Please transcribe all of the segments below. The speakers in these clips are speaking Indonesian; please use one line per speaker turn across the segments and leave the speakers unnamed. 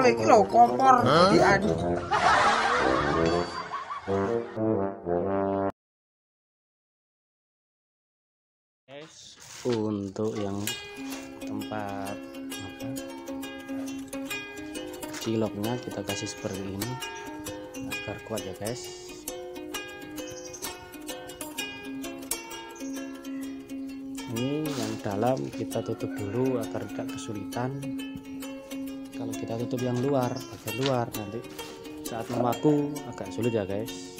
kowe iki lho kompor dian.
Guys, untuk yang tempat apa ciloknya kita kasih seperti ini agar kuat ya guys. Ini yang dalam kita tutup dulu agar tidak kesulitan. Kalau kita tutup yang luar, bagian luar, nanti saat memaku agak sulit ya guys.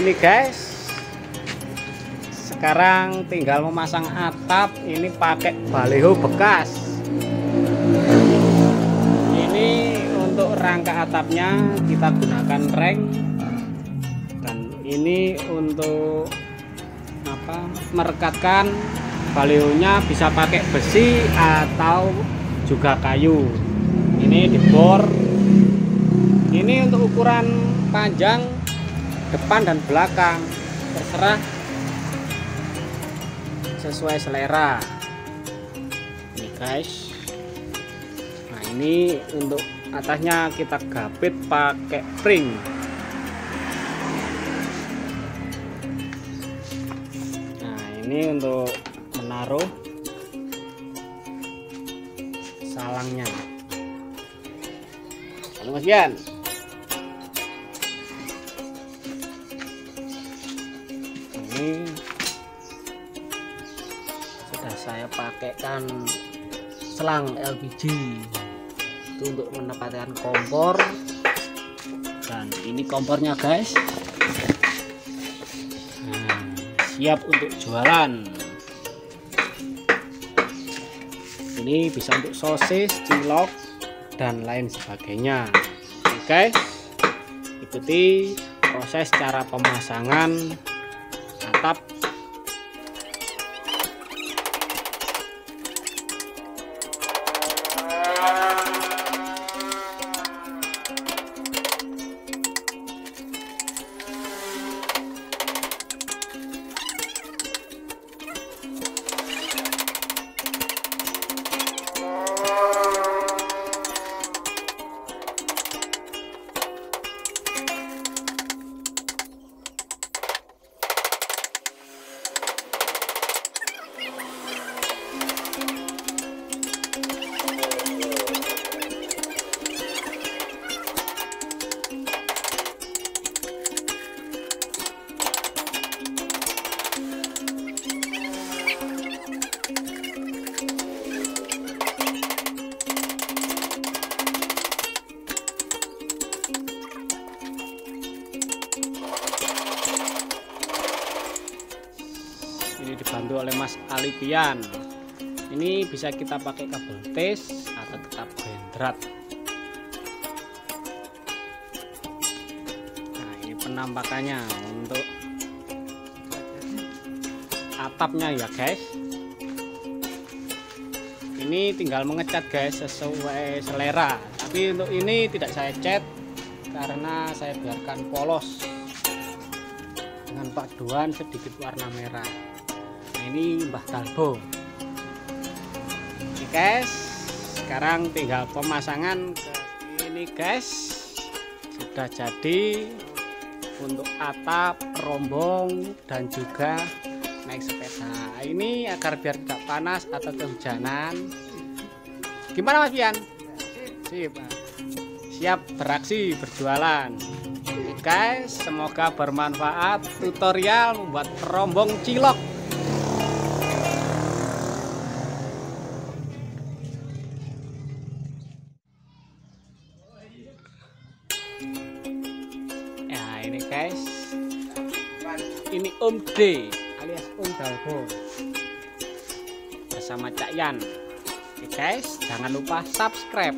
ini guys, sekarang tinggal memasang atap. Ini pakai baleho bekas. Ini untuk rangka atapnya kita gunakan reng, dan ini untuk apa, merekatkan balehonya bisa pakai besi atau juga kayu. Ini dibor. Ini untuk ukuran panjang depan dan belakang, terserah sesuai selera. Ini guys. Nah, ini untuk atasnya kita gapit pakai ring. Nah, ini untuk menaruh salangnya. Halo Mas Bian. Ini sudah saya pakaikan selang LPG itu untuk menempatkan kompor, dan ini kompornya guys. Nah, siap untuk jualan. Ini bisa untuk sosis, cilok, dan lain sebagainya. Oke guys, ikuti proses cara pemasangan atap. Ini dibantu oleh Mas Alipian. Ini bisa kita pakai kabel tis atau tetap bendrat. Nah, ini penampakannya untuk atapnya ya guys. Ini tinggal mengecat guys sesuai selera, tapi untuk ini tidak saya cat karena saya biarkan polos dengan paduan sedikit warna merah. Nah, ini Mbah Talbo. Oke guys, sekarang tinggal pemasangan ke ini guys. Sudah jadi untuk atap, rombong, dan juga naik sepeda. Ini agar biar tidak panas atau kehujanan. Gimana Mas Pian? Sip. Siap beraksi berjualan. Oke guys, semoga bermanfaat tutorial membuat rombong cilok. Ya ini guys, ini Om D alias Om Dalbo bersama Cak Yan. Oke guys, jangan lupa subscribe.